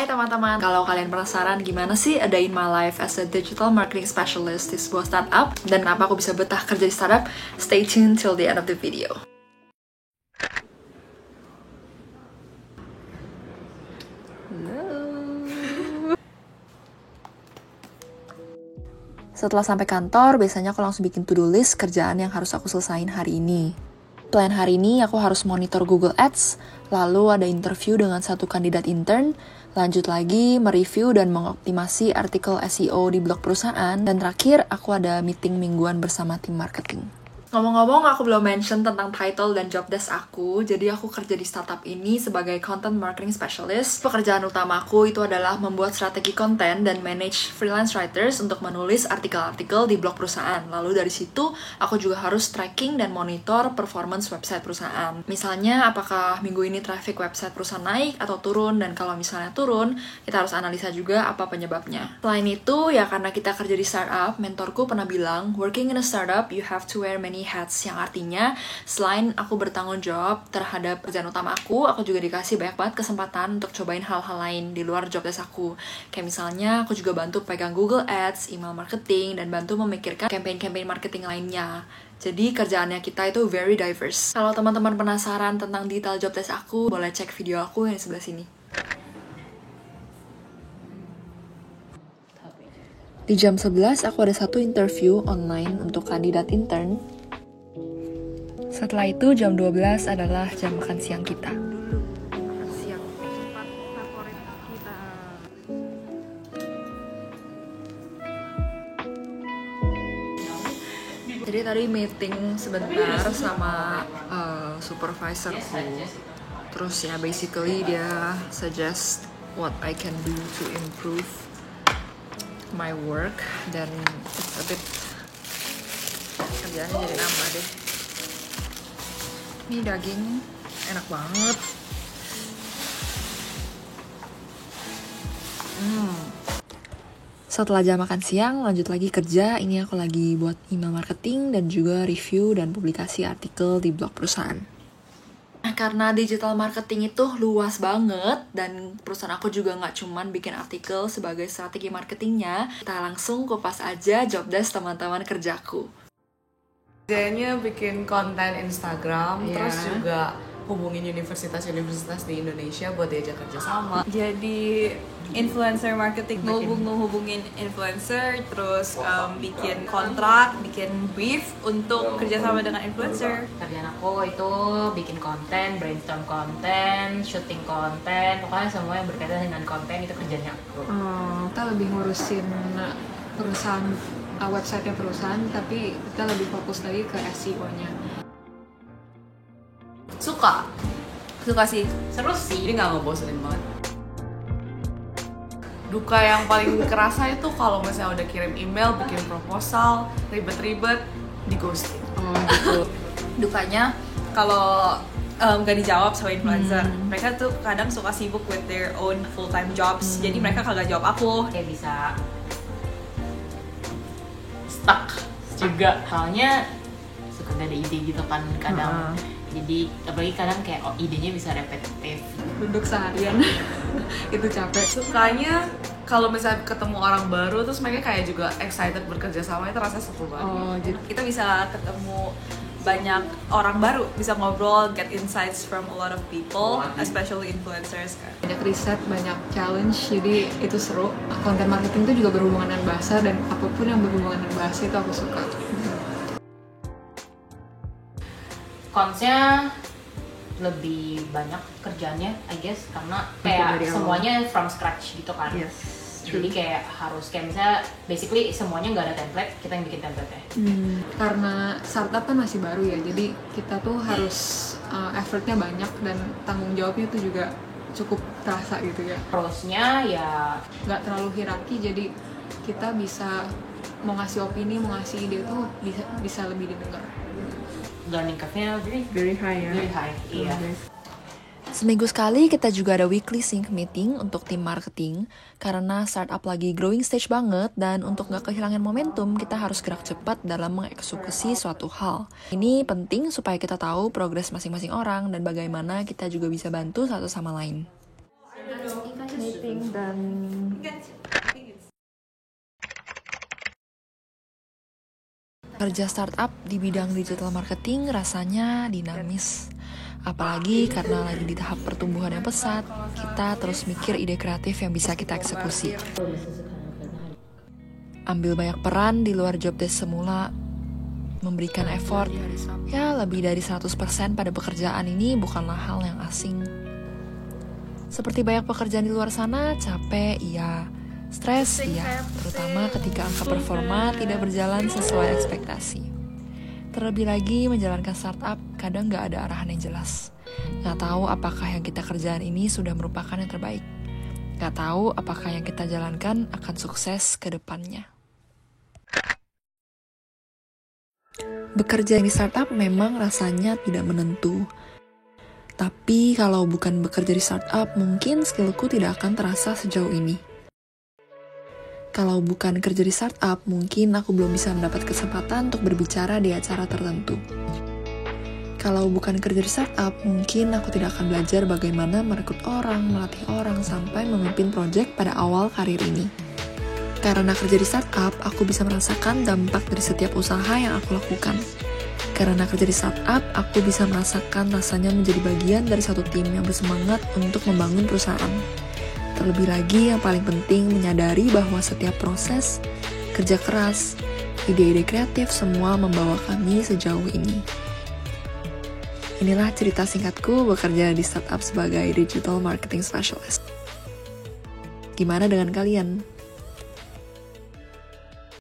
Hai teman-teman, kalau kalian penasaran gimana sih a day in my life as a digital marketing specialist di sebuah startup dan kenapa aku bisa betah kerja di startup, stay tuned till the end of the video. Setelah sampai kantor, biasanya aku langsung bikin to-do list kerjaan yang harus aku selesain hari ini. Plan hari ini aku harus monitor Google Ads, lalu ada interview dengan satu kandidat intern, lanjut lagi mereview dan mengoptimasi artikel SEO di blog perusahaan, dan terakhir aku ada meeting mingguan bersama tim marketing. Ngomong-ngomong, aku belum mention tentang title dan job desk aku, jadi aku kerja di startup ini sebagai content marketing specialist. Pekerjaan utamaku itu adalah membuat strategi konten dan manage freelance writers untuk menulis artikel-artikel di blog perusahaan. Lalu dari situ, aku juga harus tracking dan monitor performance website perusahaan. Misalnya, apakah minggu ini traffic website perusahaan naik atau turun, dan kalau misalnya turun, kita harus analisa juga apa penyebabnya. Selain itu, ya karena kita kerja di startup, mentorku pernah bilang, working in a startup, you have to wear many hats, yang artinya selain aku bertanggung jawab terhadap kerjaan utama aku juga dikasih banyak banget kesempatan untuk cobain hal-hal lain di luar job desk aku. Kayak misalnya aku juga bantu pegang Google Ads, email marketing, dan bantu memikirkan campaign-campaign marketing lainnya. Jadi kerjaannya kita itu very diverse. Kalau teman-teman penasaran tentang detail job desk aku, boleh cek video aku yang di sebelah sini. Di jam 11 aku ada satu interview online untuk kandidat intern. Setelah itu jam 12 adalah jam makan siang kita. Siang tempat favorit kita. Jadi tadi meeting sebentar sama supervisorku. Terus ya basically dia suggest what I can do to improve my work, dan it's a bit kerjaannya jadi nambah deh. Ini daging enak banget. Setelah jam makan siang, lanjut lagi kerja. Ini aku lagi buat email marketing dan juga review dan publikasi artikel di blog perusahaan. Karena digital marketing itu luas banget dan perusahaan aku juga nggak cuman bikin artikel sebagai strategi marketingnya, kita langsung kupas aja job desk teman-teman kerjaku. Kerjanya bikin konten Instagram, Yeah. terus juga hubungin universitas-universitas di Indonesia buat diajak kerja sama. Jadi influencer marketing, ngehubungin influencer, terus bikin kontrak, bikin brief untuk kerjasama dengan influencer. Kerjaan aku itu bikin konten, brainstorm konten, shooting konten, pokoknya semua yang berkaitan dengan konten itu kerjanya aku. Kita lebih ngurusin perusahaan, website-nya perusahaan, tapi kita lebih fokus lagi ke SEO-nya. Suka sih. Seru sih. Jadi nggak ngebosenin banget. Duka yang paling kerasa itu kalau misalnya udah kirim email, bikin proposal, ribet-ribet, di ghosting. Gitu. Dukanya kalau nggak dijawab sama influencer. Mereka tuh kadang suka sibuk with their own full-time jobs. Jadi mereka kagak jawab aku. Kayak bisa stuck juga, soalnya suka gak ada ide gitu kan kadang. Jadi apalagi kadang kayak idenya bisa repetitif. Duduk seharian itu capek. Sukanya kalau misalnya ketemu orang baru, terus mereka kayak juga excited bekerja sama, itu rasanya seru banget. Jadi Kita bisa ketemu banyak orang baru, bisa ngobrol, get insights from a lot of people, especially influencers kan. banyak riset, banyak challenge, jadi itu seru. Konten marketing itu juga berhubungan dengan bahasa, dan apapun yang berhubungan dengan bahasa itu aku suka. Konsnya lebih banyak kerjanya, I guess, karena kayak dari awal. semuanya from scratch gitu kan. Jadi kayak harus kayak misalnya basically semuanya nggak ada template, kita yang bikin template-nya. Karena startup kan masih baru ya, jadi kita tuh harus effortnya banyak dan tanggung jawabnya tuh juga cukup terasa gitu ya. Pros-nya ya Nggak terlalu hierarki, jadi kita bisa mau ngasih opini, mau ngasih ide tuh bisa lebih didengar. learning curve-nya Very high ya. very high. Iya. Seminggu sekali kita juga ada weekly sync meeting untuk tim marketing karena startup lagi growing stage banget, dan untuk nggak kehilangan momentum kita harus gerak cepat dalam mengeksekusi suatu hal. Ini penting supaya kita tahu progres masing-masing orang dan bagaimana kita juga bisa bantu satu sama lain. meeting dan kerja startup di bidang digital marketing rasanya dinamis. Apalagi karena lagi di tahap pertumbuhan yang pesat, kita terus mikir ide kreatif yang bisa kita eksekusi. Ambil banyak peran di luar job desk semula, memberikan effort, ya lebih dari 100% pada pekerjaan ini bukanlah hal yang asing. Seperti banyak pekerjaan di luar sana, capek, iya. Stres, iya, terutama ketika angka performa tidak berjalan sesuai ekspektasi. Terlebih lagi, menjalankan startup kadang nggak ada arahan yang jelas. Nggak tahu apakah yang kita kerjakan ini sudah merupakan yang terbaik. Nggak tahu apakah yang kita jalankan akan sukses ke depannya. Bekerja di startup memang rasanya tidak menentu. Tapi kalau bukan bekerja di startup, mungkin skillku tidak akan terasa sejauh ini. Kalau bukan kerja di startup, mungkin aku belum bisa mendapat kesempatan untuk berbicara di acara tertentu. Kalau bukan kerja di startup, mungkin aku tidak akan belajar bagaimana merekrut orang, melatih orang, sampai memimpin proyek pada awal karir ini. Karena kerja di startup, aku bisa merasakan dampak dari setiap usaha yang aku lakukan. Karena kerja di startup, aku bisa merasakan rasanya menjadi bagian dari satu tim yang bersemangat untuk membangun perusahaan. Terlebih lagi, yang paling penting menyadari bahwa setiap proses, kerja keras, ide-ide kreatif semua membawa kami sejauh ini. Inilah cerita singkatku bekerja di startup sebagai digital marketing specialist. Gimana dengan kalian?